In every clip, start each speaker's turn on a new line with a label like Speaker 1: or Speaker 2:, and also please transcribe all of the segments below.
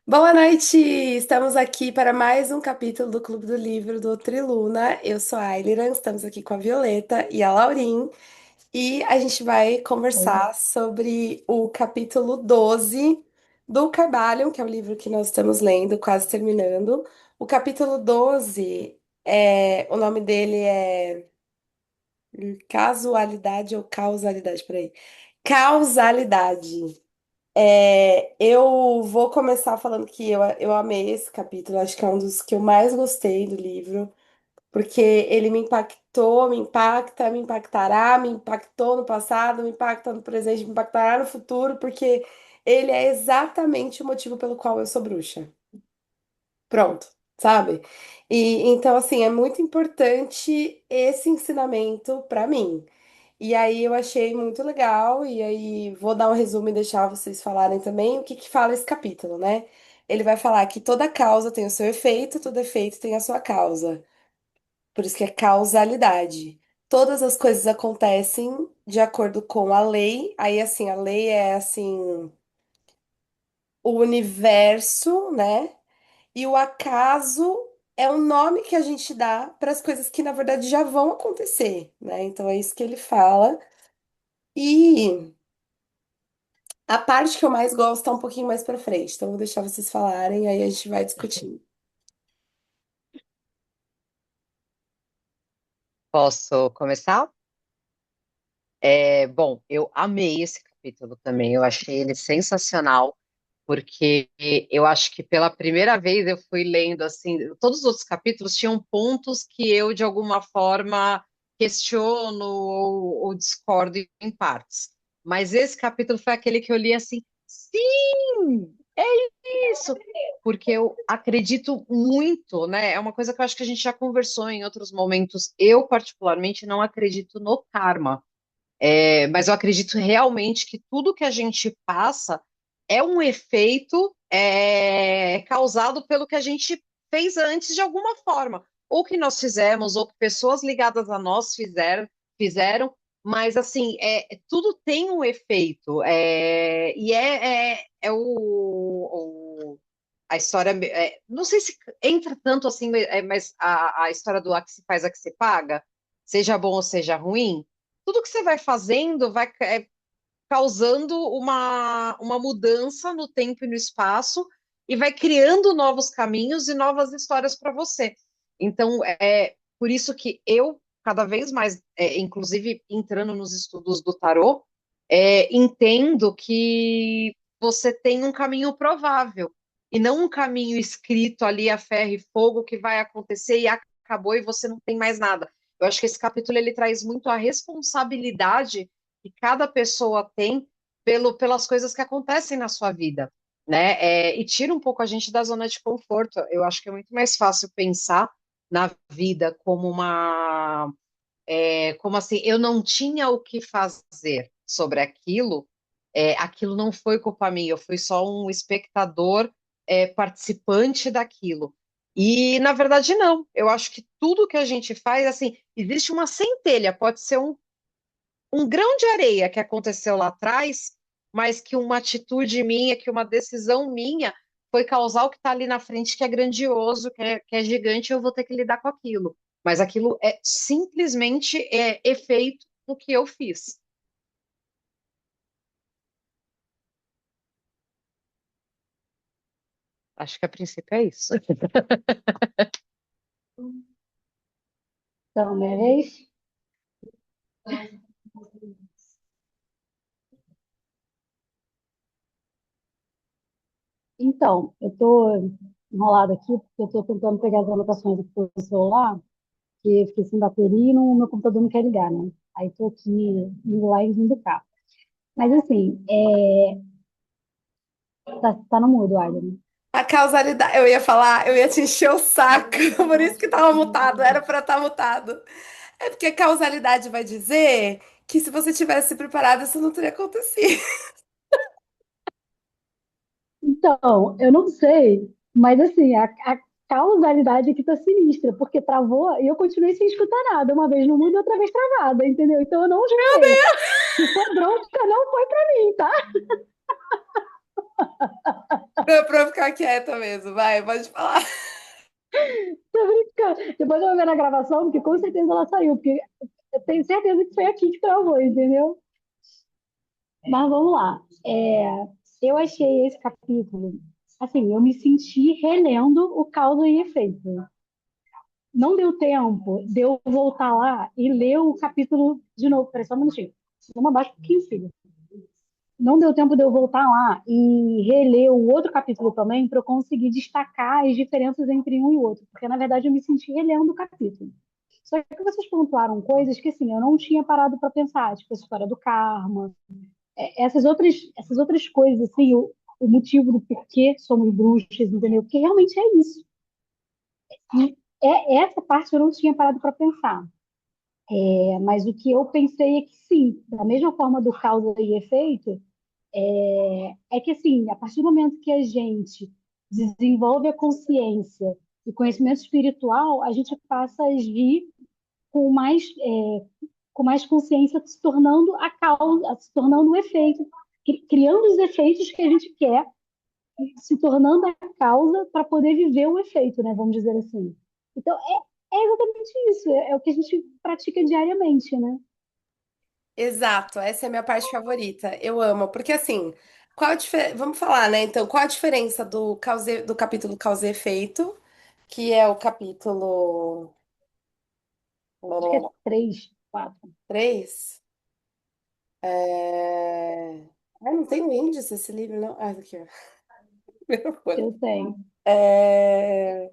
Speaker 1: Boa noite! Estamos aqui para mais um capítulo do Clube do Livro do Triluna. Eu sou a Ailiran, estamos aqui com a Violeta e a Laurin e a gente vai
Speaker 2: Oi.
Speaker 1: conversar sobre o capítulo 12 do Carbalion, que é o livro que nós estamos lendo, quase terminando. O capítulo 12, o nome dele é Casualidade ou Causalidade, peraí. Causalidade. Eu vou começar falando que eu amei esse capítulo, acho que é um dos que eu mais gostei do livro, porque ele me impactou, me impacta, me impactará, me impactou no passado, me impacta no presente, me impactará no futuro, porque ele é exatamente o motivo pelo qual eu sou bruxa. Pronto, sabe? E então, assim, é muito importante esse ensinamento pra mim. E aí eu achei muito legal, e aí vou dar um resumo e deixar vocês falarem também o que que fala esse capítulo, né? Ele vai falar que toda causa tem o seu efeito, todo efeito tem a sua causa. Por isso que é causalidade. Todas as coisas acontecem de acordo com a lei. Aí, assim, a lei é assim, o universo, né? E o acaso é o nome que a gente dá para as coisas que, na verdade, já vão acontecer, né? Então é isso que ele fala. E a parte que eu mais gosto tá um pouquinho mais pra frente, então vou deixar vocês falarem, aí a gente vai discutindo.
Speaker 2: Posso começar? Bom, eu amei esse capítulo também. Eu achei ele sensacional, porque eu acho que pela primeira vez eu fui lendo assim, todos os outros capítulos tinham pontos que eu, de alguma forma, questiono ou discordo em partes. Mas esse capítulo foi aquele que eu li assim, sim, é isso, porque eu acredito muito, né? É uma coisa que eu acho que a gente já conversou em outros momentos. Eu, particularmente, não acredito no karma. Mas eu acredito realmente que tudo que a gente passa é um efeito causado pelo que a gente fez antes de alguma forma. Ou que nós fizemos, ou que pessoas ligadas a nós fizeram, mas assim, tudo tem um efeito. A história. Não sei se entra tanto assim, mas a história do a que se faz, a que se paga, seja bom ou seja ruim, tudo que você vai fazendo vai causando uma mudança no tempo e no espaço e vai criando novos caminhos e novas histórias para você. Então, é por isso que eu, cada vez mais, inclusive entrando nos estudos do tarô, entendo que você tem um caminho provável e não um caminho escrito ali a ferro e fogo que vai acontecer e acabou e você não tem mais nada. Eu acho que esse capítulo ele traz muito a responsabilidade que cada pessoa tem pelas coisas que acontecem na sua vida, né? E tira um pouco a gente da zona de conforto. Eu acho que é muito mais fácil pensar na vida como como assim, eu não tinha o que fazer sobre aquilo, aquilo não foi culpa minha, eu fui só um espectador, participante daquilo. E, na verdade, não. Eu acho que tudo que a gente faz, assim, existe uma centelha, pode ser um grão de areia que aconteceu lá atrás, mas que uma atitude minha, que uma decisão minha foi causar o que está ali na frente, que é grandioso, que é gigante, e eu vou ter que lidar com aquilo. Mas aquilo é simplesmente efeito do que eu fiz. Acho que a princípio é isso.
Speaker 3: Então, minha vez? Então, eu tô enrolada aqui porque eu tô tentando pegar as anotações aqui pelo celular, que eu fiquei sem bateria e o meu computador não quer ligar, né? Aí tô aqui indo lá e vindo cá. Mas assim, tá no mudo, Aline.
Speaker 1: A causalidade, eu ia falar, eu ia te encher o saco, por isso que tava mutado, era pra estar mutado. É porque a causalidade vai dizer que se você tivesse se preparado, isso não teria acontecido.
Speaker 3: Então, eu não sei, mas assim, a causalidade aqui tá sinistra, porque travou e eu continuei sem escutar nada, uma vez no mudo e outra vez travada, entendeu? Então eu não escutei. Se for bronca, não foi pra mim, tá?
Speaker 1: Pra eu ficar quieta mesmo, vai, pode falar.
Speaker 3: Tô brincando. Depois eu vou ver na gravação, porque com certeza ela saiu, porque eu tenho certeza que foi aqui que gravou, entendeu? Mas vamos lá. Eu achei esse capítulo, assim, eu me senti relendo o Causa e Efeito. Não deu tempo de eu voltar lá e ler o capítulo de novo. Peraí, só um minutinho. Vamos abaixo um pouquinho, filho. Não deu tempo de eu voltar lá e reler o outro capítulo também para eu conseguir destacar as diferenças entre um e o outro, porque na verdade eu me senti relendo o capítulo. Só que vocês pontuaram coisas que assim, eu não tinha parado para pensar, tipo a história do karma, essas outras coisas, assim, o motivo do porquê somos bruxas, entendeu? Porque realmente é isso. E essa parte eu não tinha parado para pensar. Mas o que eu pensei é que sim, da mesma forma do causa e efeito, é que, assim, a partir do momento que a gente desenvolve a consciência e conhecimento espiritual, a gente passa a agir com mais consciência, se tornando a causa, se tornando o efeito, criando os efeitos que a gente quer, se tornando a causa para poder viver o efeito, né? Vamos dizer assim. Então, é exatamente isso, é o que a gente pratica diariamente, né?
Speaker 1: Exato, essa é a minha parte favorita. Eu amo, porque assim, vamos falar, né? Então, qual a diferença do capítulo Causa e Efeito, que é o capítulo
Speaker 3: Acho que é 3, 4.
Speaker 1: 3? Não tem um índice esse livro, não? Ah, aqui, ó. Primeira folha.
Speaker 3: Eu tenho.
Speaker 1: É...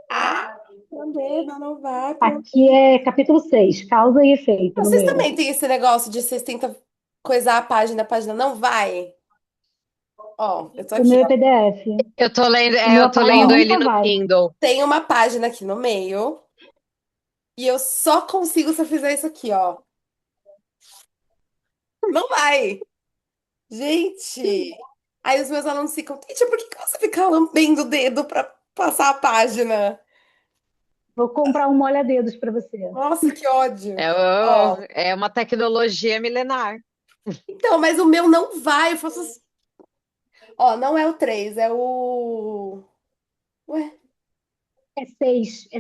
Speaker 1: Ah, cadê? Não vai pra...
Speaker 3: Aqui é capítulo 6, causa e efeito no
Speaker 1: Vocês
Speaker 3: meu.
Speaker 1: também têm esse negócio de vocês tentam coisar a página não vai? Ó, eu tô
Speaker 3: O
Speaker 1: aqui,
Speaker 3: meu é
Speaker 1: ó.
Speaker 3: PDF. O meu
Speaker 2: Eu
Speaker 3: a
Speaker 2: tô
Speaker 3: página
Speaker 2: lendo
Speaker 1: Ó,
Speaker 2: ele
Speaker 3: nunca
Speaker 2: no
Speaker 3: vai.
Speaker 2: Kindle.
Speaker 1: tem uma página aqui no meio e eu só consigo se eu fizer isso aqui, ó. Não vai. Gente. Aí os meus alunos ficam, Títia, por que que você fica lambendo o dedo pra passar a página?
Speaker 3: Vou comprar um molha-dedos para você.
Speaker 1: Nossa, que ódio.
Speaker 2: É,
Speaker 1: Ó,
Speaker 2: é uma tecnologia milenar.
Speaker 1: então, mas o meu não vai. Eu faço assim. Ó, não é o 3, é o. Ué,
Speaker 3: É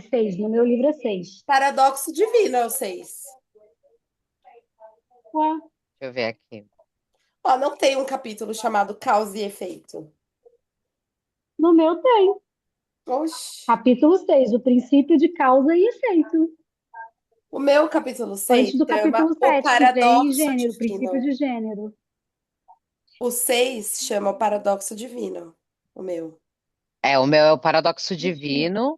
Speaker 3: seis. No meu livro é 6.
Speaker 1: Paradoxo Divino é o 6.
Speaker 3: Ué,
Speaker 2: Deixa eu ver aqui.
Speaker 1: Ó, não tem um capítulo chamado Causa e Efeito.
Speaker 3: no meu tem.
Speaker 1: Oxi.
Speaker 3: Capítulo 6, o princípio de causa e efeito.
Speaker 1: O meu capítulo 6
Speaker 3: Antes do
Speaker 1: chama
Speaker 3: capítulo
Speaker 1: O
Speaker 3: 7, que vem
Speaker 1: Paradoxo
Speaker 3: gênero, princípio
Speaker 1: Divino.
Speaker 3: de gênero.
Speaker 1: O 6 chama O Paradoxo Divino. O meu.
Speaker 2: É, o meu é o Paradoxo Divino.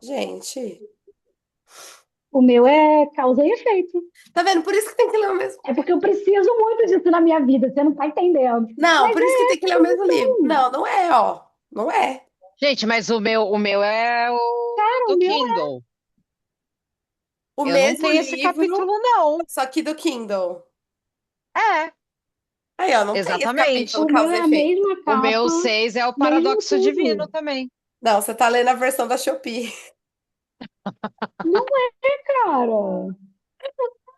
Speaker 1: Gente.
Speaker 3: O meu é causa e efeito.
Speaker 1: Tá vendo? Por isso que tem que ler o mesmo.
Speaker 3: É porque eu preciso muito disso na minha vida, você não tá entendendo.
Speaker 1: Não,
Speaker 3: Mas
Speaker 1: por isso que tem que ler o mesmo livro.
Speaker 3: então,
Speaker 1: Não, não é, ó. Não é.
Speaker 2: Gente, mas o meu é o
Speaker 3: cara, o
Speaker 2: do
Speaker 3: meu
Speaker 2: Kindle.
Speaker 1: O
Speaker 2: Eu não
Speaker 1: mesmo
Speaker 2: tenho esse
Speaker 1: livro,
Speaker 2: capítulo, não.
Speaker 1: só que do Kindle.
Speaker 2: É,
Speaker 1: Aí, ó, não tem esse capítulo
Speaker 2: exatamente.
Speaker 3: o meu
Speaker 1: Causa e
Speaker 3: é a
Speaker 1: Efeito.
Speaker 3: mesma
Speaker 2: O meu
Speaker 3: capa,
Speaker 2: 6 é o
Speaker 3: mesmo
Speaker 2: Paradoxo Divino
Speaker 3: tudo.
Speaker 2: também.
Speaker 1: Não, você tá lendo a versão da Shopee.
Speaker 3: Não é, cara.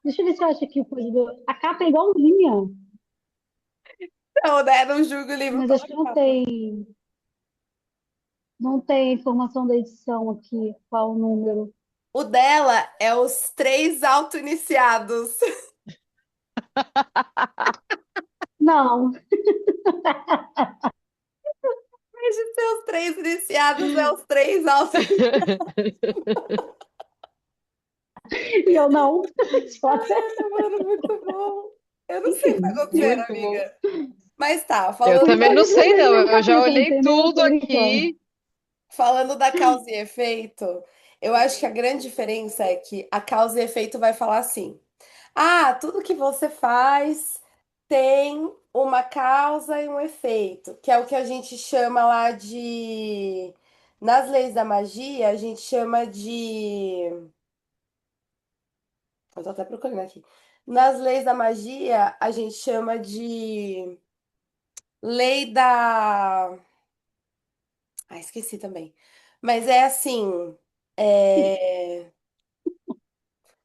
Speaker 3: Deixa eu ver se eu acho aqui o coisa A capa é igualzinha,
Speaker 1: Não, né? Não julgo o livro
Speaker 3: mas
Speaker 1: pela
Speaker 3: acho que não
Speaker 1: capa.
Speaker 3: tem, não tem a informação da edição aqui, qual o número.
Speaker 1: O dela é os três auto-iniciados.
Speaker 3: Não,
Speaker 1: Em vez de ser os três iniciados, é os três auto-iniciados.
Speaker 3: e eu não. Foda.
Speaker 1: Mano, muito bom. Eu não sei o que tá
Speaker 3: Enfim,
Speaker 1: acontecendo,
Speaker 2: Muito bom.
Speaker 1: amiga. Mas tá,
Speaker 2: Eu
Speaker 3: o
Speaker 2: também
Speaker 3: meu
Speaker 2: não
Speaker 3: livro
Speaker 2: sei,
Speaker 3: vem
Speaker 2: não.
Speaker 3: no
Speaker 2: Eu já
Speaker 3: capítulo,
Speaker 2: olhei
Speaker 3: entendeu?
Speaker 2: tudo
Speaker 3: Tô brincando.
Speaker 2: aqui.
Speaker 1: falando da causa e efeito, eu acho que a grande diferença é que a causa e efeito vai falar assim: ah, tudo que você faz tem uma causa e um efeito, que é o que a gente chama lá de. Nas leis da magia, a gente chama de. Eu tô até procurando aqui. Nas leis da magia, a gente chama de lei da. Ah, esqueci também. Mas é assim. É...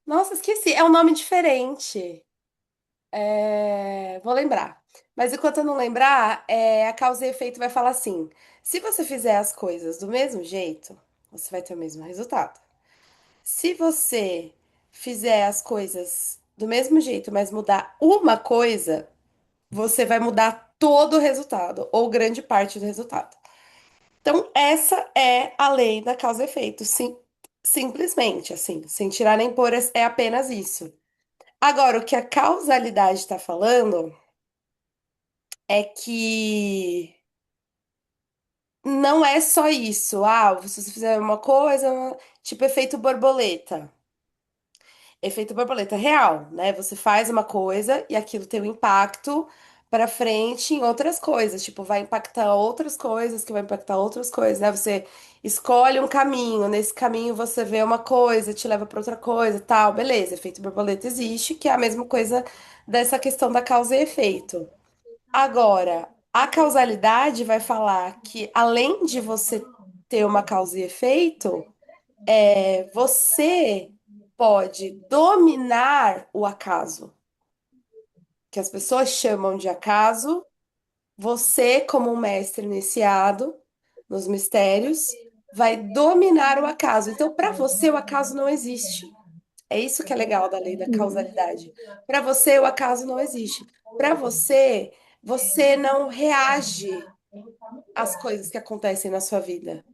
Speaker 1: Nossa, esqueci. É um nome diferente. Vou lembrar. Mas enquanto eu não lembrar, a causa e efeito vai falar assim: se você fizer as coisas do mesmo jeito, você vai ter o mesmo resultado. Se você fizer as coisas do mesmo jeito, mas mudar uma coisa, você vai mudar todo o resultado, ou grande parte do resultado. Então, essa é a lei da causa e efeito. Simplesmente, assim, sem tirar nem pôr, é apenas isso. Agora, o que a causalidade está falando é que não é só isso. Ah, se você fizer uma coisa, tipo efeito borboleta. Efeito borboleta real, né? Você faz uma coisa e aquilo tem um impacto para frente em outras coisas, tipo, vai impactar outras coisas, que vai impactar outras coisas, né? Você escolhe um caminho, nesse caminho você vê uma coisa, te leva para outra coisa, tal, beleza. Efeito borboleta existe, que é a mesma coisa dessa questão da causa e efeito. Agora, a causalidade vai falar que além de você ter uma causa e efeito, você pode dominar o acaso, que as pessoas chamam de acaso. Você, como um mestre iniciado nos mistérios, vai dominar o acaso. Então, para você, o acaso não existe. É isso que é legal da lei da
Speaker 3: Uhum.
Speaker 1: causalidade. Para você, o acaso não existe. Para você, você não reage às coisas que acontecem na sua vida.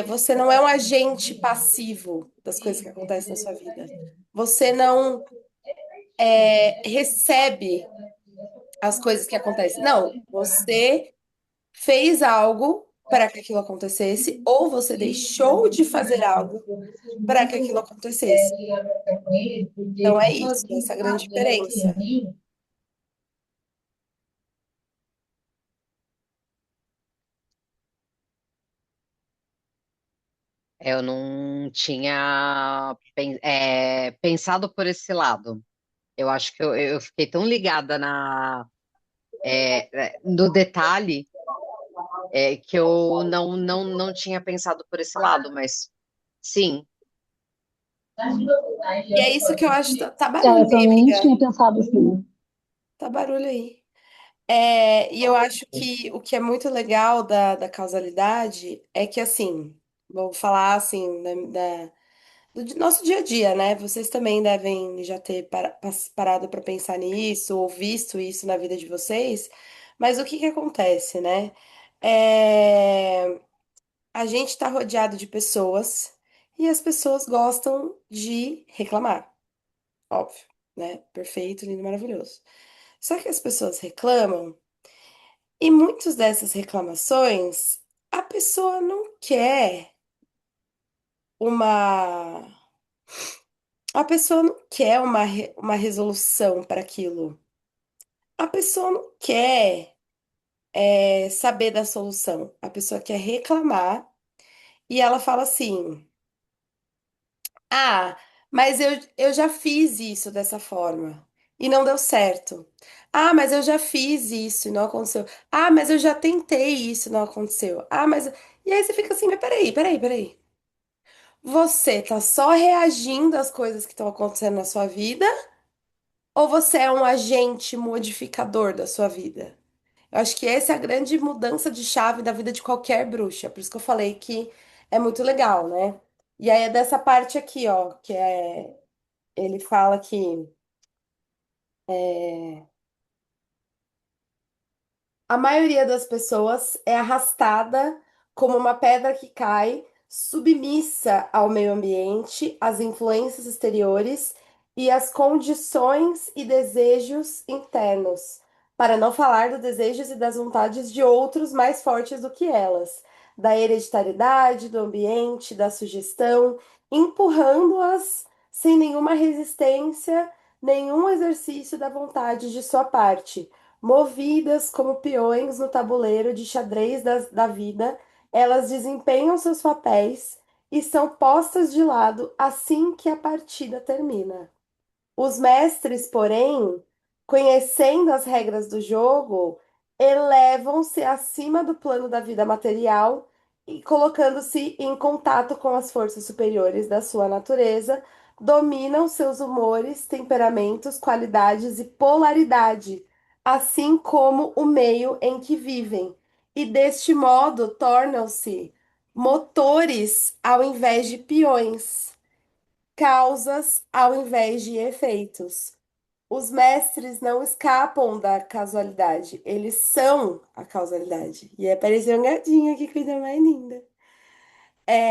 Speaker 1: Você não é um agente passivo das coisas que acontecem na sua vida. Você não recebe as coisas que acontecem. Não, você fez algo para que aquilo acontecesse, ou você deixou de fazer algo para que aquilo acontecesse. Então é isso, essa é a grande diferença.
Speaker 2: Eu não tinha pensado por esse lado. Eu acho que eu fiquei tão ligada no detalhe, que eu não tinha pensado por esse lado, mas sim,
Speaker 1: E é isso que eu acho. Tá
Speaker 3: É,
Speaker 1: barulho
Speaker 3: eu
Speaker 1: aí,
Speaker 3: também
Speaker 1: amiga.
Speaker 3: tinha pensado assim.
Speaker 1: Tá barulho aí. E eu acho que o que é muito legal da causalidade é que, assim, vou falar assim, nosso dia a dia, né? Vocês também devem já ter parado para pensar nisso, ou visto isso na vida de vocês. Mas o que que acontece, né? É, a gente está rodeado de pessoas e as pessoas gostam de reclamar, óbvio, né? Perfeito, lindo, maravilhoso. Só que as pessoas reclamam e muitas dessas reclamações a pessoa não quer uma. A pessoa não quer uma resolução para aquilo. A pessoa não quer saber da solução. A pessoa quer reclamar e ela fala assim: ah, mas eu já fiz isso dessa forma e não deu certo. Ah, mas eu já fiz isso e não aconteceu. Ah, mas eu já tentei isso e não aconteceu. Ah, mas. E aí você fica assim: mas peraí. Você tá só reagindo às coisas que estão acontecendo na sua vida? Ou você é um agente modificador da sua vida? Eu acho que essa é a grande mudança de chave da vida de qualquer bruxa. Por isso que eu falei que é muito legal, né? E aí é dessa parte aqui, ó, que é. Ele fala que a maioria das pessoas é arrastada como uma pedra que cai, submissa ao meio ambiente, às influências exteriores e às condições e desejos internos, para não falar dos desejos e das vontades de outros mais fortes do que elas, da hereditariedade, do ambiente, da sugestão, empurrando-as sem nenhuma resistência, nenhum exercício da vontade de sua parte. Movidas como peões no tabuleiro de xadrez da vida, elas desempenham seus papéis e são postas de lado assim que a partida termina. Os mestres, porém, conhecendo as regras do jogo, elevam-se acima do plano da vida material e colocando-se em contato com as forças superiores da sua natureza, dominam seus humores, temperamentos, qualidades e polaridade, assim como o meio em que vivem, e deste modo tornam-se motores ao invés de peões, causas ao invés de efeitos. Os mestres não escapam da casualidade, eles são a causalidade. E apareceu um gatinho, que coisa mais linda.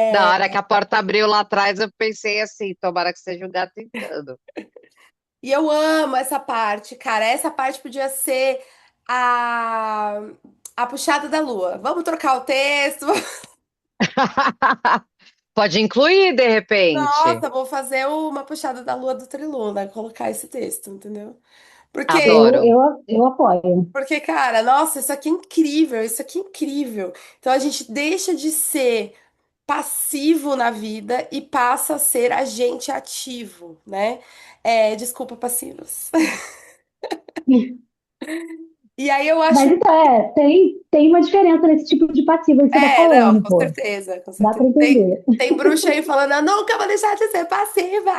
Speaker 2: Na
Speaker 1: É,
Speaker 2: hora que a porta abriu lá atrás, eu pensei assim, tomara que seja o gato entrando.
Speaker 1: e eu amo essa parte, cara. Essa parte podia ser a, a puxada da lua. Vamos trocar o texto.
Speaker 2: Pode incluir, de repente.
Speaker 1: Nossa, vou fazer uma puxada da lua do Trilu, né? Colocar esse texto, entendeu? Porque,
Speaker 2: Adoro.
Speaker 3: Eu apoio.
Speaker 1: cara, nossa, isso aqui é incrível, isso aqui é incrível. Então a gente deixa de ser passivo na vida e passa a ser agente ativo, né? Desculpa, passivos. E aí eu acho.
Speaker 3: Mas então, tem uma diferença nesse tipo de passivo aí que você tá
Speaker 1: Não,
Speaker 3: falando,
Speaker 1: com
Speaker 3: pô.
Speaker 1: certeza, com
Speaker 3: Dá
Speaker 1: certeza.
Speaker 3: pra
Speaker 1: Tem,
Speaker 3: entender.
Speaker 1: tem bruxa aí falando, eu nunca vou deixar de ser passiva.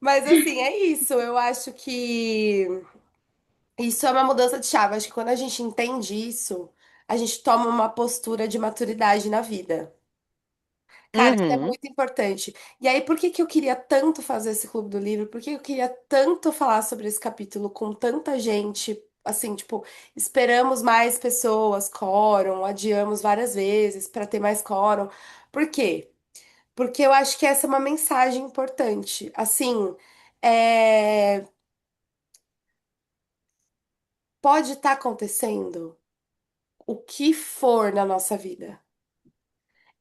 Speaker 1: Mas assim, é isso. Eu acho que isso é uma mudança de chave. Acho que quando a gente entende isso, a gente toma uma postura de maturidade na vida. Cara, isso é
Speaker 2: Uhum.
Speaker 1: muito importante. E aí, por que que eu queria tanto fazer esse clube do livro? Por que eu queria tanto falar sobre esse capítulo com tanta gente? Assim, tipo, esperamos mais pessoas, quórum, adiamos várias vezes para ter mais quórum. Por quê? Porque eu acho que essa é uma mensagem importante. Assim, é, pode estar acontecendo o que for na nossa vida.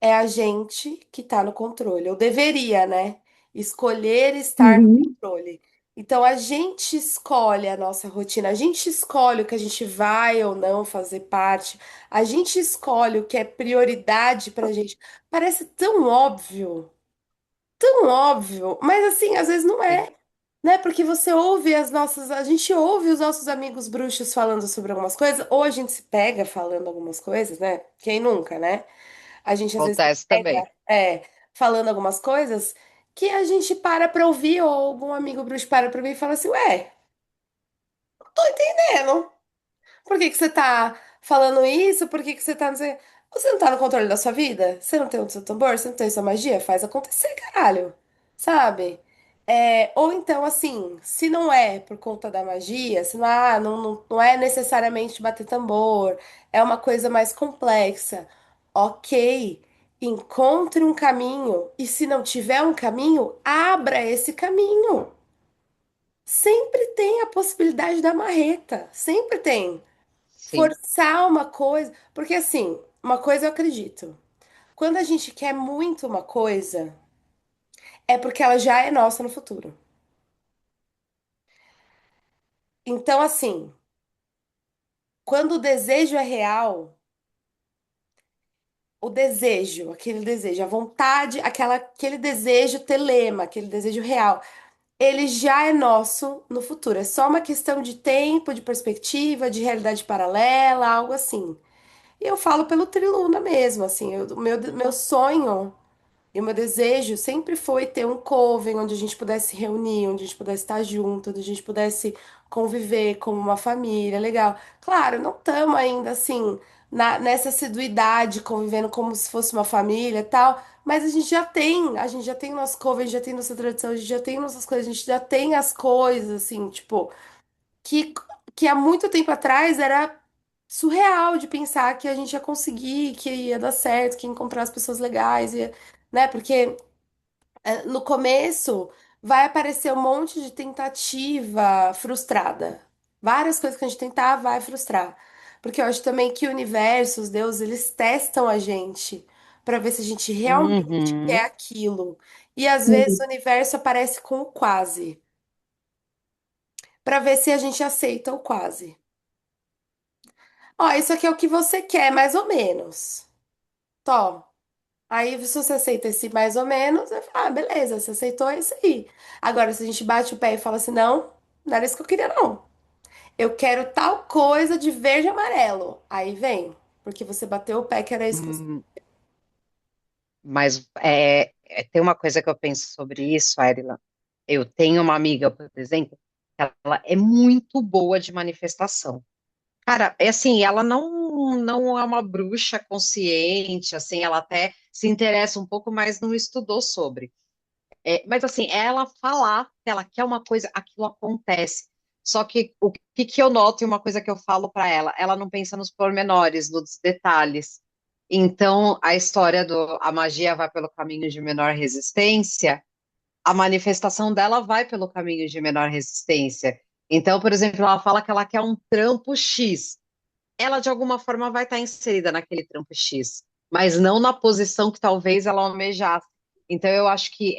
Speaker 1: É a gente que está no controle. Eu deveria, né? Escolher estar no
Speaker 3: Uhum,
Speaker 1: controle. Então a gente escolhe a nossa rotina, a gente escolhe o que a gente vai ou não fazer parte, a gente escolhe o que é prioridade pra gente. Parece tão óbvio, mas assim, às vezes não
Speaker 2: Sim.
Speaker 1: é, né? Porque você ouve a gente ouve os nossos amigos bruxos falando sobre algumas coisas, ou a gente se pega falando algumas coisas, né? Quem nunca, né? A gente às vezes se
Speaker 2: Acontece também.
Speaker 1: pega, falando algumas coisas que a gente para pra ouvir, ou algum amigo bruxo para pra ouvir e fala assim, ué, tô entendendo. Por que que você tá falando isso? Por que que você tá, não sei... Você não tá no controle da sua vida? Você não tem o seu tambor? Você não tem sua magia? Faz acontecer, caralho. Sabe? Ou então, assim, se não é por conta da magia, se não, não é necessariamente bater tambor, é uma coisa mais complexa. Ok, encontre um caminho. E se não tiver um caminho, abra esse caminho. Sempre tem a possibilidade da marreta. Sempre tem
Speaker 2: Sim.
Speaker 1: forçar uma coisa, porque assim, uma coisa eu acredito. Quando a gente quer muito uma coisa, é porque ela já é nossa no futuro. Então, assim, quando o desejo é real, o desejo, aquele desejo, a vontade, aquele desejo telema, aquele desejo real, ele já é nosso no futuro. É só uma questão de tempo, de perspectiva, de realidade paralela, algo assim. E eu falo pelo Triluna mesmo, assim, o meu sonho. E o meu desejo sempre foi ter um coven onde a gente pudesse se reunir, onde a gente pudesse estar junto, onde a gente pudesse conviver como uma família, legal. Claro, não estamos ainda assim nessa assiduidade, convivendo como se fosse uma família e tal, mas a gente já tem nosso coven, a gente já tem nossa tradição, a gente já tem nossas coisas, a gente já tem as coisas, assim, tipo, que, que há muito tempo atrás era surreal de pensar que a gente ia conseguir, que ia dar certo, que ia encontrar as pessoas legais, né? Porque no começo vai aparecer um monte de tentativa frustrada. Várias coisas que a gente tentar vai frustrar. Porque eu acho também que o universo, os deuses, eles testam a gente para ver se a gente realmente
Speaker 2: Uhum.
Speaker 1: quer aquilo. E às vezes o
Speaker 3: uhum.
Speaker 1: universo aparece com o quase, para ver se a gente aceita o quase. Ó, isso aqui é o que você quer, mais ou menos. Tó. Aí, se você aceita esse mais ou menos, eu falo, beleza, você aceitou é isso aí. Agora, se a gente bate o pé e fala assim, não, não era isso que eu queria, não. Eu quero tal coisa de verde e amarelo. Aí vem, porque você bateu o pé que era isso que você.
Speaker 2: Hum, Mas tem uma coisa que eu penso sobre isso, Ayrila. Eu tenho uma amiga, por exemplo. Ela é muito boa de manifestação. Cara, é assim, ela não é uma bruxa consciente, assim, ela até se interessa um pouco, mas não estudou sobre. Mas assim, ela falar que ela quer uma coisa, aquilo acontece. Só que o que que eu noto e uma coisa que eu falo para ela não pensa nos pormenores, nos detalhes. Então, a história do a magia vai pelo caminho de menor resistência, a manifestação dela vai pelo caminho de menor resistência. Então, por exemplo, ela fala que ela quer um trampo X, ela de alguma forma vai estar inserida naquele trampo X, mas não na posição que talvez ela almejasse. Então, eu acho que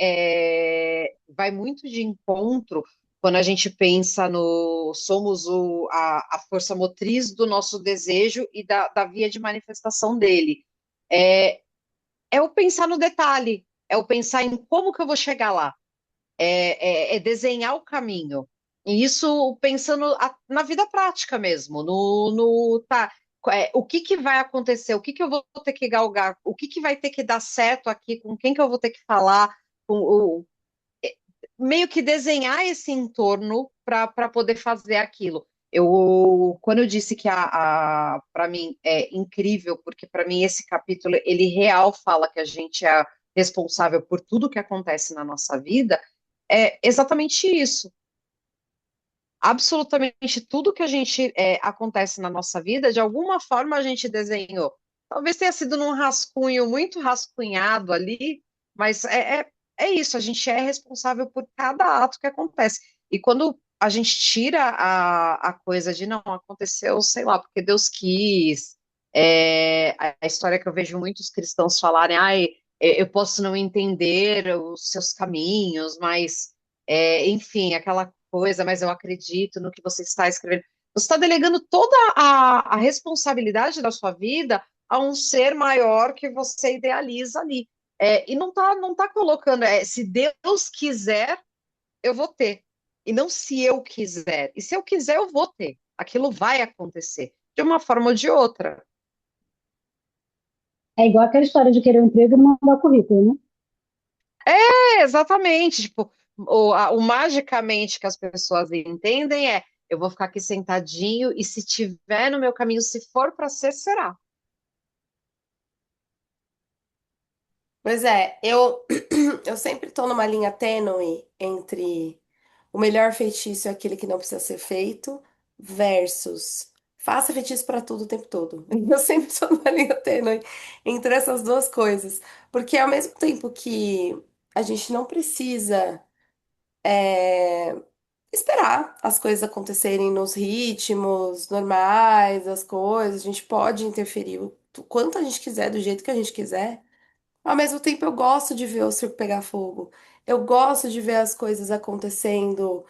Speaker 2: vai muito de encontro quando a gente pensa no somos a força motriz do nosso desejo e da via de manifestação dele. É, é o pensar no detalhe, é o pensar em como que eu vou chegar lá, é desenhar o caminho. E isso pensando na vida prática mesmo, tá, o que que vai acontecer, o que que eu vou ter que galgar, o que que vai ter que dar certo aqui, com quem que eu vou ter que falar, com meio que desenhar esse entorno para poder fazer aquilo. Quando eu disse que para mim é incrível, porque para mim esse capítulo ele real fala que a gente é responsável por tudo que acontece na nossa vida, é exatamente isso. Absolutamente tudo que a gente acontece na nossa vida, de alguma forma a gente desenhou. Talvez tenha sido num rascunho muito rascunhado ali, mas é isso, a gente é responsável por cada ato que acontece. E quando a gente tira a coisa de não, aconteceu, sei lá, porque Deus quis, a história que eu vejo muitos cristãos falarem, ai, eu posso não entender os seus caminhos, mas enfim, aquela coisa, mas eu acredito no que você está escrevendo. Você está delegando toda a responsabilidade da sua vida a um ser maior que você idealiza ali. E não tá colocando, se Deus quiser, eu vou ter. E não se eu quiser. E se eu quiser, eu vou ter. Aquilo vai acontecer, de uma forma ou de outra.
Speaker 3: É igual aquela história de querer um emprego e não mandar currículo, né?
Speaker 2: Exatamente. Tipo, o magicamente que as pessoas entendem eu vou ficar aqui sentadinho e se tiver no meu caminho, se for para ser, será.
Speaker 1: Pois é, eu sempre tô numa linha tênue entre o melhor feitiço é aquele que não precisa ser feito versus faça feitiço pra tudo o tempo todo. Eu sempre tô numa linha tênue entre essas duas coisas, porque ao mesmo tempo que a gente não precisa é, esperar as coisas acontecerem nos ritmos normais, as coisas, a gente pode interferir o quanto a gente quiser, do jeito que a gente quiser. Ao mesmo tempo, eu gosto de ver o circo pegar fogo. Eu gosto de ver as coisas acontecendo.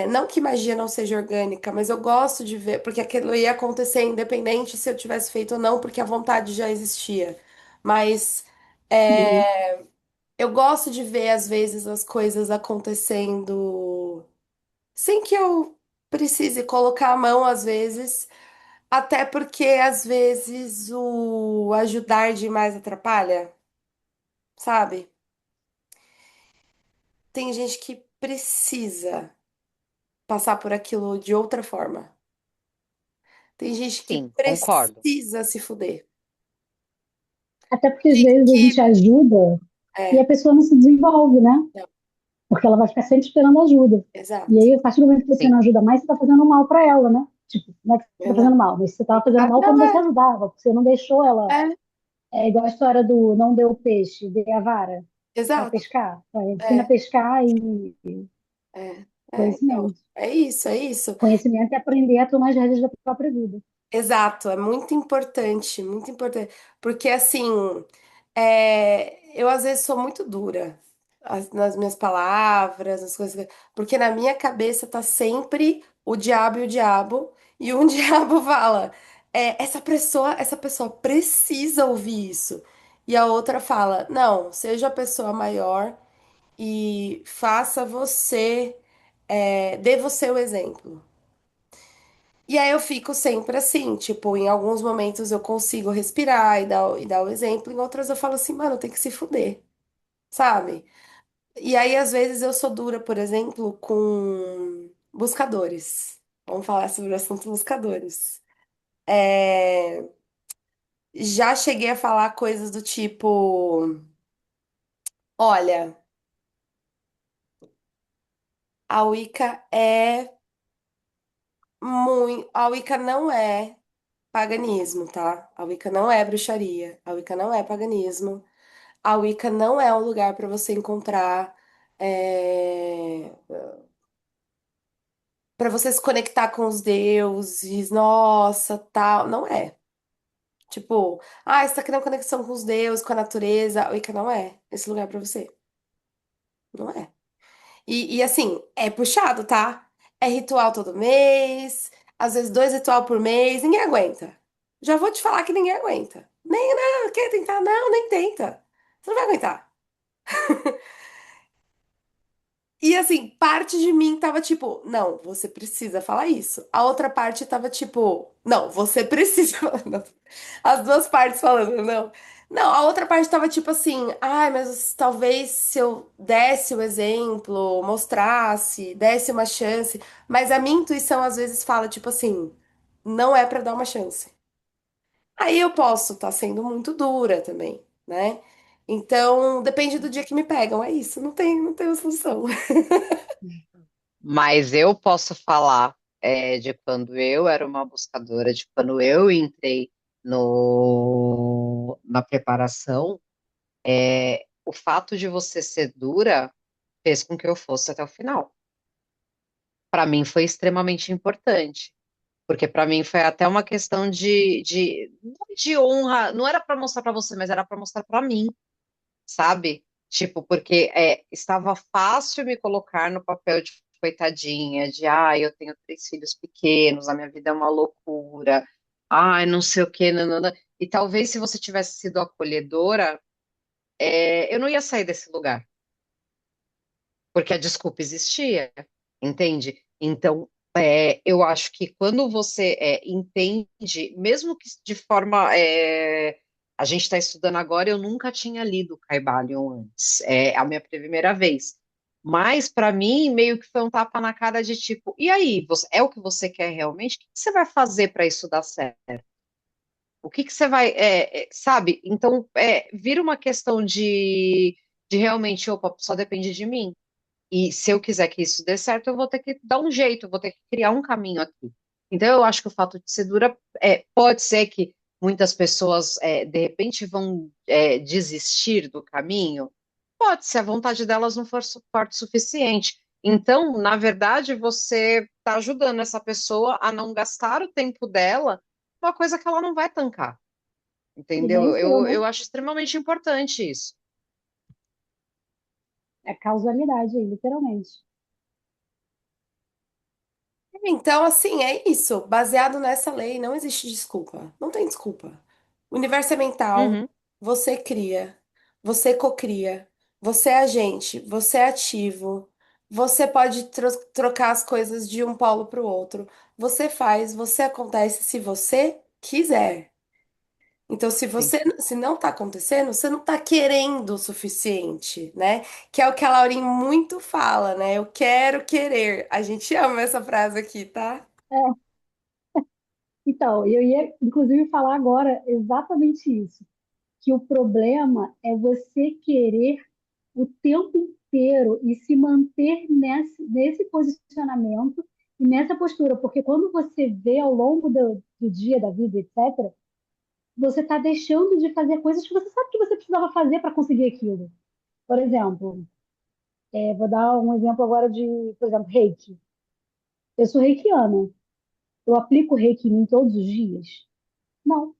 Speaker 1: Não que magia não seja orgânica, mas eu gosto de ver, porque aquilo ia acontecer independente se eu tivesse feito ou não, porque a vontade já existia. Mas
Speaker 3: Uhum.
Speaker 1: eu gosto de ver, às vezes, as coisas acontecendo sem que eu precise colocar a mão, às vezes, até porque, às vezes, o ajudar demais atrapalha, sabe? Tem gente que precisa passar por aquilo de outra forma. Tem gente que
Speaker 2: Sim, concordo.
Speaker 1: precisa se fuder.
Speaker 3: Até porque
Speaker 1: Tem
Speaker 3: às
Speaker 1: gente
Speaker 3: vezes a gente
Speaker 1: que.
Speaker 3: ajuda e a
Speaker 1: É,
Speaker 3: pessoa não se desenvolve, né?
Speaker 1: não,
Speaker 3: Porque ela vai ficar sempre esperando ajuda. E
Speaker 1: exato.
Speaker 3: aí, a partir do momento que você
Speaker 2: Sim,
Speaker 3: não ajuda mais, você está fazendo mal para ela, né? Tipo, não é que você está
Speaker 1: Exato.
Speaker 3: fazendo mal, mas você estava fazendo mal quando
Speaker 1: Não,
Speaker 3: você ajudava, porque você não deixou ela.
Speaker 1: é,
Speaker 3: É igual a história do não deu peixe, dê a vara para
Speaker 1: exato.
Speaker 3: pescar. Ensina a
Speaker 1: É,
Speaker 3: pescar e
Speaker 1: então,
Speaker 3: conhecimento.
Speaker 1: é isso, é isso.
Speaker 3: Conhecimento é aprender a tomar as rédeas da própria vida.
Speaker 1: Exato, é muito importante, porque assim, eu às vezes sou muito dura nas minhas palavras, nas coisas, porque na minha cabeça tá sempre o diabo, e um diabo fala, essa pessoa precisa ouvir isso, e a outra fala, não, seja a pessoa maior e faça você, dê você o exemplo. E aí eu fico sempre assim, tipo, em alguns momentos eu consigo respirar e dar o exemplo, em outras eu falo assim, mano, tem que se fuder, sabe? E aí às vezes eu sou dura, por exemplo, com. Buscadores. Vamos falar sobre o assunto buscadores. É, já cheguei a falar coisas do tipo: olha, a Wicca é muito. A Wicca não é paganismo, tá? A Wicca não é bruxaria. A Wicca não é paganismo. A Wicca não é um lugar para você encontrar. Para você se conectar com os deuses, nossa, tal. Não é. Tipo, você tá querendo conexão com os deuses, com a natureza. A Wicca não é esse lugar pra você. Não é. E assim, é puxado, tá? É ritual todo mês, às vezes 2 ritual por mês, ninguém aguenta. Já vou te falar que ninguém aguenta. Nem, não, quer tentar? Não, nem tenta. Você não vai aguentar. E assim, parte de mim tava tipo, não, você precisa falar isso. A outra parte tava tipo, não, você precisa falar. Não. As duas partes falando, não. Não, a outra parte tava tipo assim, ai, mas talvez se eu desse o exemplo, mostrasse, desse uma chance. Mas a minha intuição às vezes fala tipo assim, não é pra dar uma chance. Aí eu posso estar sendo muito dura também, né? Então, depende do dia que me pegam, é isso, não tem solução.
Speaker 2: Mas eu posso falar de quando eu era uma buscadora, de quando eu entrei no, na preparação, o fato de você ser dura fez com que eu fosse até o final. Para mim foi extremamente importante, porque para mim foi até uma questão não de honra, não era para mostrar para você, mas era para mostrar para mim, sabe? Tipo, porque estava fácil me colocar no papel de coitadinha, de eu tenho 3 filhos pequenos, a minha vida é uma loucura, ai, não sei o quê, nanana. E talvez se você tivesse sido acolhedora, eu não ia sair desse lugar, porque a desculpa existia, entende? Então, eu acho que quando você entende, mesmo que de forma. A gente está estudando agora, eu nunca tinha lido Caibalion antes, é a minha primeira vez. Mas, para mim, meio que foi um tapa na cara de tipo, e aí, é o que você quer realmente? O que você vai fazer para isso dar certo? O que você vai, sabe? Então, vira uma questão de realmente, opa, só depende de mim. E se eu quiser que isso dê certo, eu vou ter que dar um jeito, eu vou ter que criar um caminho aqui. Então, eu acho que o fato de ser dura pode ser que muitas pessoas, de repente, vão desistir do caminho. Pode, se a vontade delas não for forte o suficiente. Então, na verdade, você está ajudando essa pessoa a não gastar o tempo dela, uma coisa que ela não vai tancar.
Speaker 3: E nem
Speaker 2: Entendeu?
Speaker 3: o seu, né?
Speaker 2: Eu acho extremamente importante isso.
Speaker 3: É causalidade aí, literalmente.
Speaker 1: Então, assim, é isso. Baseado nessa lei, não existe desculpa. Não tem desculpa. O universo é mental.
Speaker 2: Uhum.
Speaker 1: Você cria. Você cocria. Você é agente. Você é ativo. Você pode trocar as coisas de um polo para o outro. Você faz, você acontece se você quiser. Então,
Speaker 2: Sim.
Speaker 1: se não tá acontecendo, você não tá querendo o suficiente, né? Que é o que a Laurin muito fala, né? Eu quero querer. A gente ama essa frase aqui, tá?
Speaker 3: É, então, eu ia, inclusive, falar agora exatamente isso, que o problema é você querer o tempo inteiro e se manter nesse posicionamento e nessa postura, porque quando você vê ao longo do dia, da vida, etc., você está deixando de fazer coisas que você sabe que você precisava fazer para conseguir aquilo. Por exemplo, vou dar um exemplo agora de, por exemplo, reiki. Eu sou reikiana. Eu aplico reiki em mim todos os dias? Não.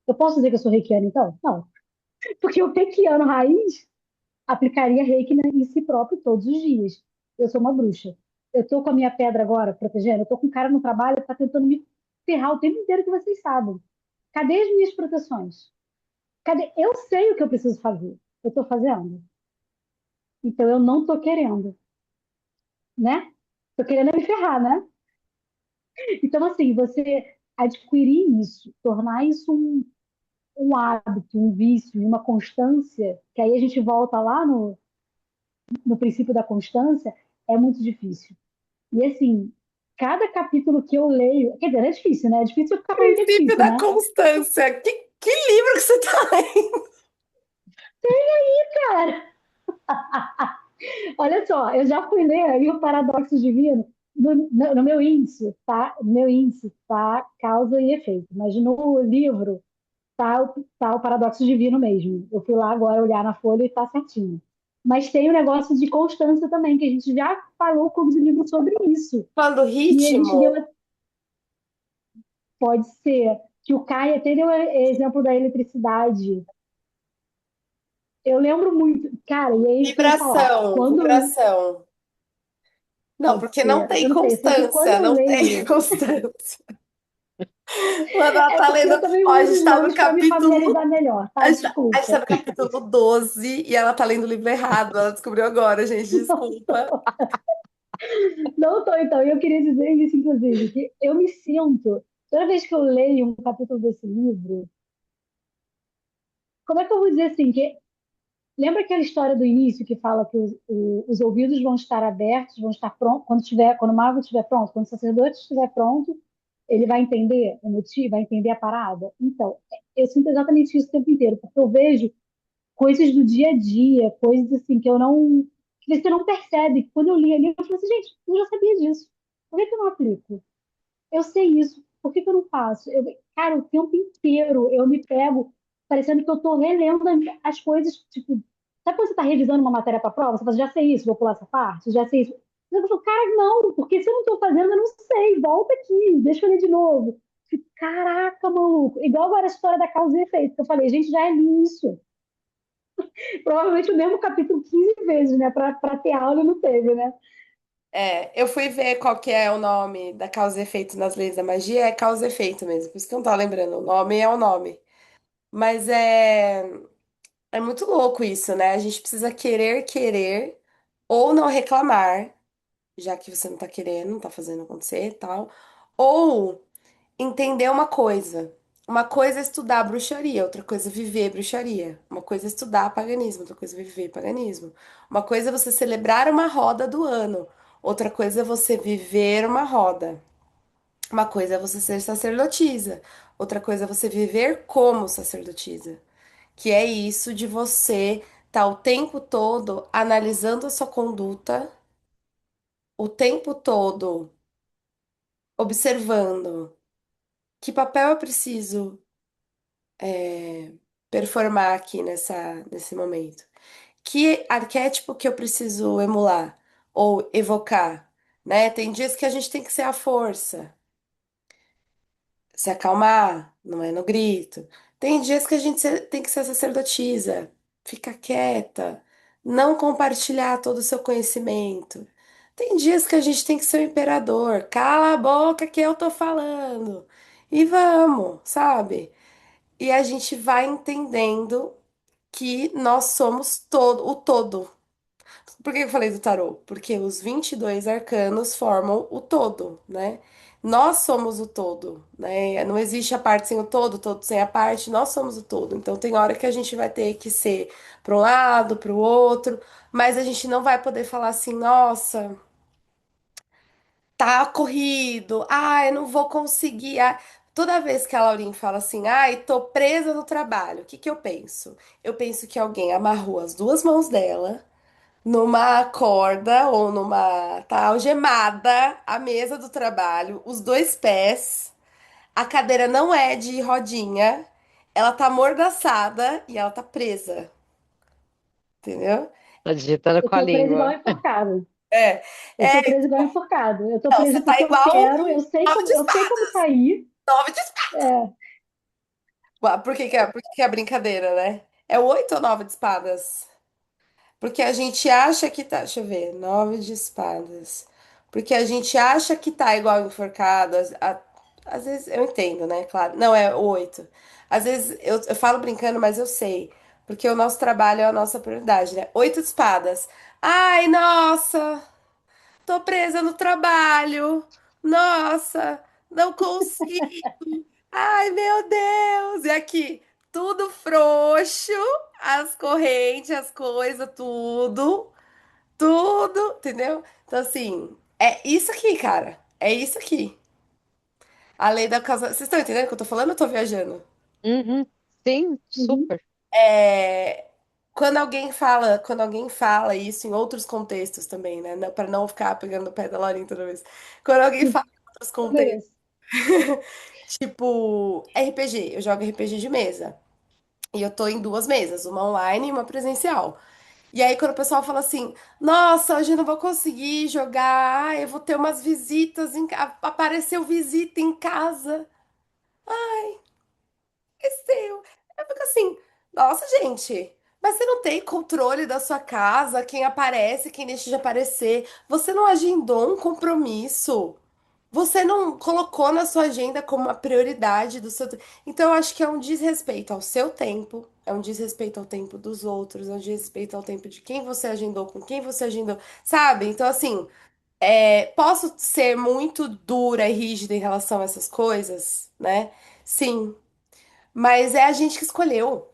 Speaker 3: Eu posso dizer que eu sou reikiana, então? Não. Porque o reikiano raiz aplicaria reiki em si próprio todos os dias. Eu sou uma bruxa. Eu estou com a minha pedra agora protegendo. Eu estou com um cara no trabalho que está tentando me ferrar o tempo inteiro que vocês sabem. Cadê as minhas proteções? Cadê? Eu sei o que eu preciso fazer. Eu estou fazendo. Então eu não estou querendo, né? Estou querendo é me ferrar, né? Então, assim, você adquirir isso, tornar isso um hábito, um vício, uma constância, que aí a gente volta lá no princípio da constância, é muito difícil. E assim, cada capítulo que eu leio, quer dizer, é difícil, né? É difícil ficar falando que é
Speaker 1: Princípio
Speaker 3: difícil,
Speaker 1: da
Speaker 3: né?
Speaker 1: constância. Que livro que você tá lendo?
Speaker 3: Cara, olha só, eu já fui ler aí o Paradoxo Divino no meu índice, tá? No meu índice tá causa e efeito, mas no livro tá o Paradoxo Divino mesmo. Eu fui lá agora olhar na folha e tá certinho. Mas tem o negócio de constância também, que a gente já falou com os livros sobre isso.
Speaker 1: Falando do
Speaker 3: E a gente deu,
Speaker 1: ritmo,
Speaker 3: pode ser, que o Caio até deu exemplo da eletricidade. Eu lembro muito, cara, e é isso que eu ia falar.
Speaker 1: vibração,
Speaker 3: Quando
Speaker 1: vibração. Não,
Speaker 3: pode
Speaker 1: porque não
Speaker 3: ser,
Speaker 1: tem
Speaker 3: eu não sei, eu sei que quando
Speaker 1: constância,
Speaker 3: eu
Speaker 1: não tem
Speaker 3: leio,
Speaker 1: constância. Quando ela
Speaker 3: é
Speaker 1: tá
Speaker 3: porque
Speaker 1: lendo,
Speaker 3: eu também
Speaker 1: ó, a
Speaker 3: uso
Speaker 1: gente
Speaker 3: os
Speaker 1: tá no
Speaker 3: nomes para me
Speaker 1: capítulo.
Speaker 3: familiarizar melhor, tá?
Speaker 1: A gente tá
Speaker 3: Desculpa.
Speaker 1: no capítulo 12 e ela tá lendo o livro errado. Ela descobriu agora, gente. Desculpa.
Speaker 3: Não tô, então. Eu queria dizer isso, inclusive, que eu me sinto, toda vez que eu leio um capítulo desse livro, como é que eu vou dizer assim? Que, lembra aquela história do início que fala que os ouvidos vão estar abertos, vão estar prontos, quando o mago estiver pronto, quando o sacerdote estiver pronto, ele vai entender o motivo, vai entender a parada? Então, eu sinto exatamente isso o tempo inteiro, porque eu vejo coisas do dia a dia, coisas assim que eu não. Que você não percebe. Quando eu li ali, eu falei assim, gente, eu já sabia disso. Por que que eu não aplico? Eu sei isso, por que que eu não faço? Cara, o tempo inteiro eu me pego parecendo que eu estou relendo as coisas, tipo, sabe quando você está revisando uma matéria para prova? Você fala, já sei isso, vou pular essa parte, já sei isso. Eu falo, cara, não, porque se eu não estou fazendo, eu não sei, volta aqui, deixa eu ler de novo. Fico, caraca, maluco. Igual agora a história da causa e efeito, que eu falei, gente, já li isso. Provavelmente o mesmo capítulo 15 vezes, né? Para ter aula e não teve, né?
Speaker 1: É, eu fui ver qual que é o nome da causa e efeito nas leis da magia. É causa e efeito mesmo. Por isso que eu não tava lembrando. O nome é o nome. Mas é muito louco isso, né? A gente precisa querer ou não reclamar, já que você não tá querendo, não tá fazendo acontecer e tal. Ou entender uma coisa. Uma coisa é estudar bruxaria, outra coisa é viver bruxaria. Uma coisa é estudar paganismo, outra coisa é viver paganismo. Uma coisa é você celebrar uma roda do ano, outra coisa é você viver uma roda. Uma coisa é você ser sacerdotisa, outra coisa é você viver como sacerdotisa. Que é isso de você estar o tempo todo analisando a sua conduta, o tempo todo observando que papel eu preciso performar aqui nesse momento. Que arquétipo que eu preciso emular ou evocar, né? Tem dias que a gente tem que ser a força, se acalmar, não é no grito. Tem dias que a gente tem que ser a sacerdotisa, ficar quieta, não compartilhar todo o seu conhecimento. Tem dias que a gente tem que ser o imperador, cala a boca que eu tô falando. E vamos, sabe? E a gente vai entendendo que nós somos todo, o todo. Por que eu falei do tarô? Porque os 22 arcanos formam o todo, né? Nós somos o todo, né? Não existe a parte sem o todo sem a parte, nós somos o todo. Então tem hora que a gente vai ter que ser para um lado, para o outro, mas a gente não vai poder falar assim, nossa, tá corrido, ai, eu não vou conseguir. Ai. Toda vez que a Laurinha fala assim, ai, tô presa no trabalho, o que que eu penso? Eu penso que alguém amarrou as duas mãos dela numa corda ou tá algemada a mesa do trabalho, os dois pés, a cadeira não é de rodinha, ela tá amordaçada e ela tá presa, entendeu?
Speaker 2: Tá digitando
Speaker 3: Eu
Speaker 2: com a
Speaker 3: tô presa igual
Speaker 2: língua.
Speaker 3: enforcado.
Speaker 1: É,
Speaker 3: Eu tô presa igual enforcado. Eu tô
Speaker 1: então, você
Speaker 3: presa
Speaker 1: tá
Speaker 3: porque eu
Speaker 1: igual
Speaker 3: quero,
Speaker 1: nove de
Speaker 3: eu sei como
Speaker 1: espadas,
Speaker 3: sair.
Speaker 1: nove de espadas.
Speaker 3: É,
Speaker 1: Por que que é brincadeira, né? É oito ou nove de espadas? Porque a gente acha que tá. Deixa eu ver. Nove de espadas. Porque a gente acha que tá igual enforcado. Às vezes eu entendo, né? Claro. Não, é oito. Às vezes eu falo brincando, mas eu sei. Porque o nosso trabalho é a nossa prioridade, né? Oito de espadas. Ai, nossa! Tô presa no trabalho. Nossa! Não consigo. Ai, meu Deus! E aqui, tudo frouxo, as correntes, as coisas, tudo, entendeu? Então, assim, É isso aqui, cara. É isso aqui. A lei da causa. Vocês estão entendendo o que eu tô falando? Eu tô viajando.
Speaker 2: Uhum. Sim,
Speaker 3: Uhum.
Speaker 2: super.
Speaker 1: É, quando alguém fala isso em outros contextos também, né? Para não ficar pegando o pé da Laurinha toda vez. Quando alguém fala em outros
Speaker 3: Eu
Speaker 1: contextos,
Speaker 3: mereço.
Speaker 1: tipo RPG, eu jogo RPG de mesa. E eu tô em duas mesas, uma online e uma presencial. E aí, quando o pessoal fala assim, nossa, hoje eu não vou conseguir jogar, eu vou ter umas visitas, apareceu visita em casa. Esqueceu. Eu fico assim, nossa, gente, mas você não tem controle da sua casa, quem aparece, quem deixa de aparecer. Você não agendou um compromisso. Você não colocou na sua agenda como uma prioridade do seu. Então, eu acho que é um desrespeito ao seu tempo, é um desrespeito ao tempo dos outros, é um desrespeito ao tempo de quem você agendou, com quem você agendou, sabe? Então, assim, posso ser muito dura e rígida em relação a essas coisas, né? Sim, mas é a gente que escolheu.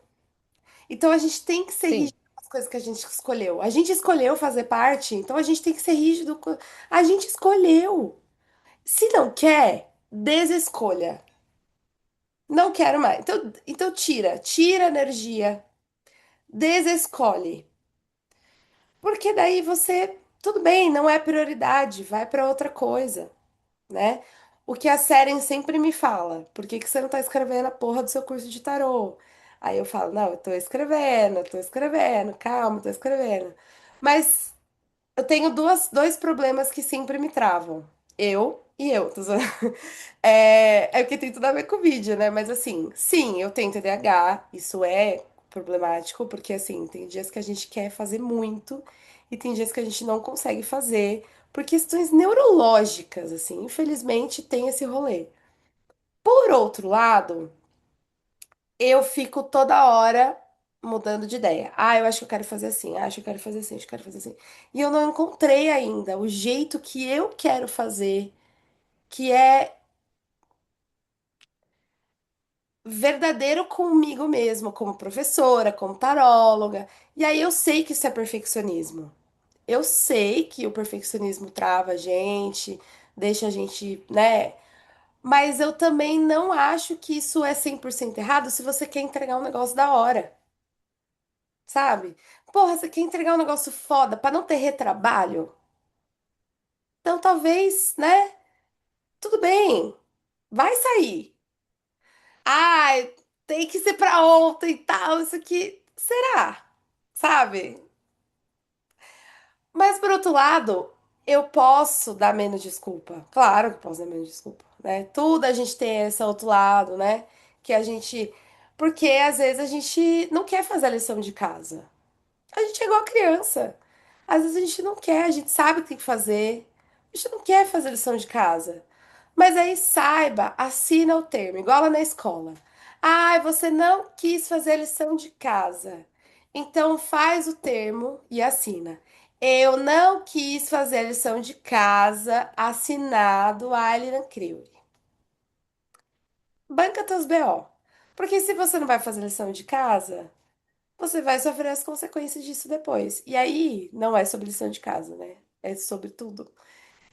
Speaker 1: Então a gente tem que ser
Speaker 2: Sim,
Speaker 1: rígido com as coisas que a gente escolheu. A gente escolheu fazer parte, então a gente tem que ser rígido. A gente escolheu. Se não quer, desescolha. Não quero mais. Então tira a energia, desescolhe. Porque daí você, tudo bem, não é prioridade, vai para outra coisa, né? O que a Seren sempre me fala, por que que você não tá escrevendo a porra do seu curso de tarô? Aí eu falo, não, eu tô escrevendo, calma, tô escrevendo. Mas eu tenho dois problemas que sempre me travam. Eu e eu, tô zoando. É porque tem tudo a ver com o vídeo, né? Mas assim, sim, eu tenho TDAH, isso é problemático, porque assim, tem dias que a gente quer fazer muito e tem dias que a gente não consegue fazer por questões neurológicas, assim, infelizmente tem esse rolê. Por outro lado, eu fico toda hora mudando de ideia. Ah, eu acho que eu quero fazer assim, acho que eu quero fazer assim, acho que eu quero fazer assim. E eu não encontrei ainda o jeito que eu quero fazer, que é verdadeiro comigo mesmo, como professora, como taróloga. E aí eu sei que isso é perfeccionismo. Eu sei que o perfeccionismo trava a gente, deixa a gente, né? Mas eu também não acho que isso é 100% errado se você quer entregar um negócio da hora, sabe? Porra, você quer entregar um negócio foda pra não ter retrabalho? Então talvez, né? Tudo bem, vai sair. Ai, tem que ser pra ontem e tal, isso aqui. Será? Sabe? Mas por outro lado, eu posso dar menos desculpa. Claro que posso dar menos desculpa, né? Tudo a gente tem esse outro lado, né? Que a gente. Porque às vezes a gente não quer fazer a lição de casa. A gente é igual a criança. Às vezes a gente não quer, a gente sabe o que tem que fazer. A gente não quer fazer lição de casa. Mas aí saiba, assina o termo, igual lá na escola. Ah, você não quis fazer a lição de casa. Então faz o termo e assina. Eu não quis fazer a lição de casa, assinado Ailian Crewley. Banca teus BO. Porque se você não vai fazer a lição de casa, você vai sofrer as consequências disso depois. E aí, não é sobre lição de casa, né? É sobre tudo.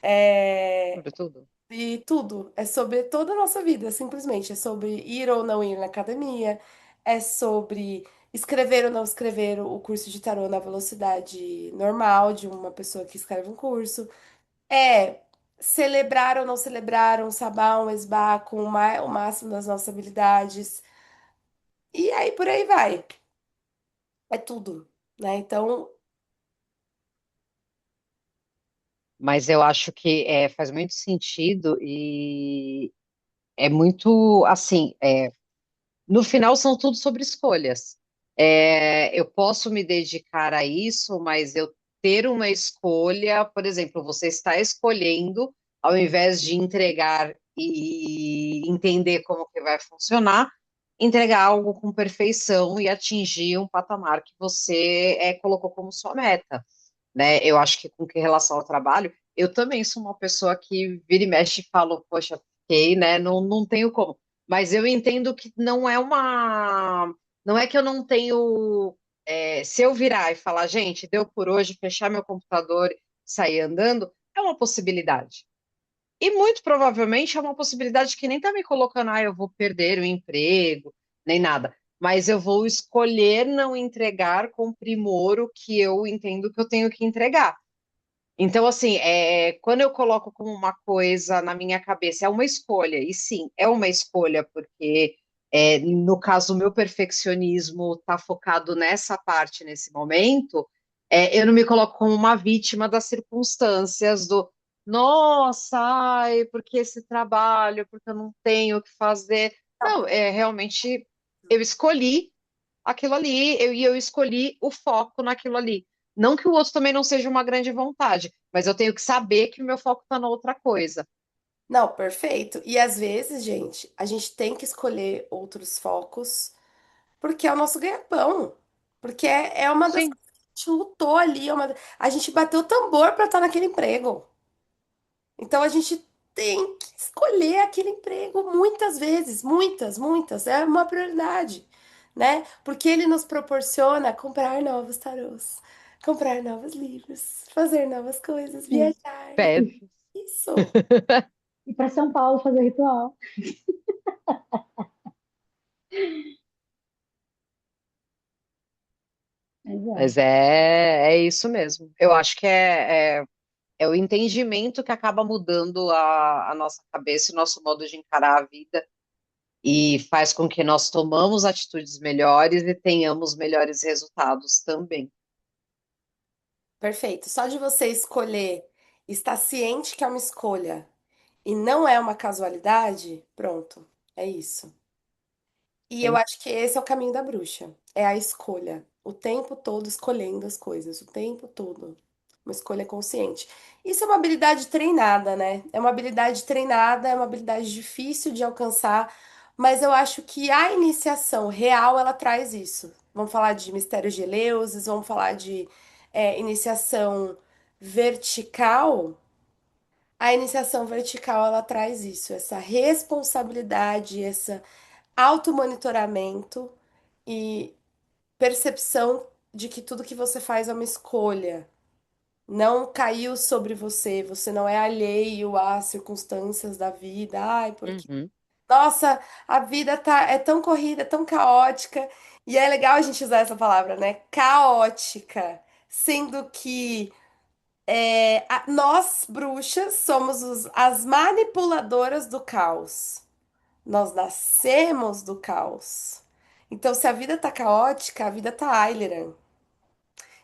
Speaker 1: É,
Speaker 2: sobretudo.
Speaker 1: e tudo. É sobre toda a nossa vida, simplesmente. É sobre ir ou não ir na academia. É sobre escrever ou não escrever o curso de tarô na velocidade normal de uma pessoa que escreve um curso. É celebrar ou não celebrar um sabá, um esbá com o máximo das nossas habilidades. E aí, por aí vai. É tudo, né? Então,
Speaker 2: Mas eu acho que faz muito sentido e é muito assim. No final, são tudo sobre escolhas. Eu posso me dedicar a isso, mas eu ter uma escolha, por exemplo, você está escolhendo, ao invés de entregar e entender como que vai funcionar, entregar algo com perfeição e atingir um patamar que você colocou como sua meta, né? Eu acho que com que relação ao trabalho, eu também sou uma pessoa que vira e mexe e falo, poxa, fiquei, né? Não, não tenho como. Mas eu entendo que não é uma. Não é que eu não tenho. Se eu virar e falar, gente, deu por hoje, fechar meu computador, sair andando, É uma possibilidade. E muito provavelmente é uma possibilidade que nem está me colocando, eu vou perder o emprego, nem nada. Mas eu vou escolher não entregar com primor o que eu entendo que eu tenho que entregar. Então, assim, quando eu coloco como uma coisa na minha cabeça, é uma escolha, e sim, é uma escolha, porque no caso, o meu perfeccionismo está focado nessa parte, nesse momento, eu não me coloco como uma vítima das circunstâncias do nossa, ai, porque esse trabalho, porque eu não tenho o que fazer.
Speaker 1: Não,
Speaker 2: Não, realmente eu escolhi aquilo ali, e eu escolhi o foco naquilo ali. Não que o outro também não seja uma grande vontade, mas eu tenho que saber que o meu foco está na outra coisa.
Speaker 1: não, perfeito. E às vezes, gente, a gente tem que escolher outros focos porque é o nosso ganha-pão. Porque é uma das
Speaker 2: Sim.
Speaker 1: coisas que a gente lutou ali, a gente bateu o tambor para estar naquele emprego. Então a gente tem que escolher aquele emprego muitas vezes, muitas, muitas, é uma prioridade, né? Porque ele nos proporciona comprar novos tarôs, comprar novos livros, fazer novas coisas,
Speaker 3: Sim.
Speaker 1: viajar.
Speaker 2: Pé.
Speaker 1: Isso.
Speaker 3: E para São Paulo fazer ritual. Mas é.
Speaker 2: Mas é isso mesmo. Eu acho que é o entendimento que acaba mudando a nossa cabeça, o nosso modo de encarar a vida e faz com que nós tomamos atitudes melhores e tenhamos melhores resultados também.
Speaker 1: Perfeito. Só de você escolher, estar ciente que é uma escolha e não é uma casualidade, pronto. É isso. E eu
Speaker 2: Sim.
Speaker 1: acho que esse é o caminho da bruxa. É a escolha. O tempo todo escolhendo as coisas. O tempo todo. Uma escolha consciente. Isso é uma habilidade treinada, né? É uma habilidade treinada, é uma habilidade difícil de alcançar, mas eu acho que a iniciação real, ela traz isso. Vamos falar de mistérios de Eleusis, vamos falar de iniciação vertical. A iniciação vertical, ela traz isso, essa responsabilidade, essa automonitoramento e percepção de que tudo que você faz é uma escolha. Não caiu sobre você, você não é alheio às circunstâncias da vida. Ai, porque,
Speaker 2: Uhum.
Speaker 1: nossa, a vida é tão corrida, é tão caótica. E é legal a gente usar essa palavra, né? Caótica. Sendo que nós, bruxas, somos as manipuladoras do caos. Nós nascemos do caos. Então, se a vida tá caótica, a vida tá Aileran.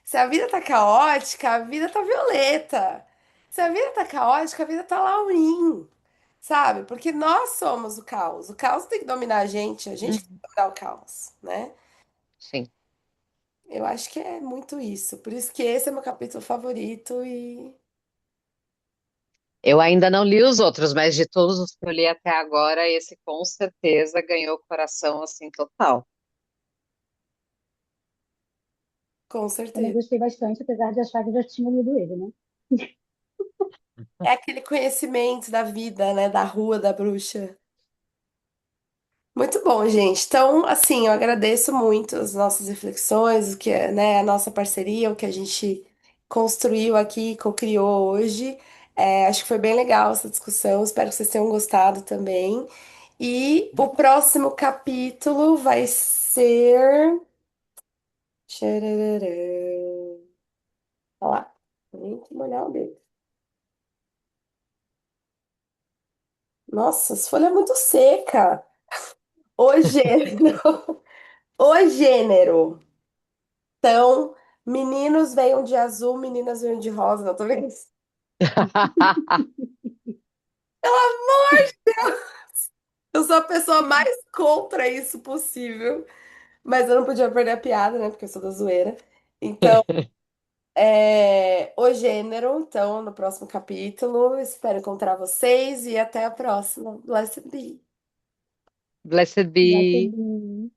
Speaker 1: Se a vida tá caótica, a vida tá Violeta. Se a vida tá caótica, a vida tá Laurim. Sabe? Porque nós somos o caos. O caos tem que dominar a gente que tem
Speaker 2: Uhum.
Speaker 1: que dominar o caos, né?
Speaker 2: Sim.
Speaker 1: Eu acho que é muito isso. Por isso que esse é meu capítulo favorito e
Speaker 2: Eu ainda não li os outros, mas de todos os que eu li até agora, esse com certeza ganhou o coração assim total.
Speaker 1: com
Speaker 3: Também
Speaker 1: certeza.
Speaker 3: gostei bastante, apesar de achar que já tinha lido ele, né?
Speaker 1: É aquele conhecimento da vida, né? Da rua da bruxa. Muito bom, gente. Então, assim, eu agradeço muito as nossas reflexões, o que é, né, a nossa parceria, o que a gente construiu aqui, co-criou hoje. Acho que foi bem legal essa discussão. Espero que vocês tenham gostado também. E o próximo capítulo vai ser. Tcharararã. Olha lá. Tem que molhar o dedo. Nossa, essa folha é muito seca. O gênero. O gênero. Então, meninos venham de azul, meninas venham de rosa. Não, tô vendo isso. Eu sou a pessoa mais contra isso possível. Mas eu não podia perder a piada, né? Porque eu sou da zoeira. Então, o gênero. Então, no próximo capítulo. Espero encontrar vocês e até a próxima. Blessed be.
Speaker 2: Blessed
Speaker 3: Já
Speaker 2: be.
Speaker 3: subi.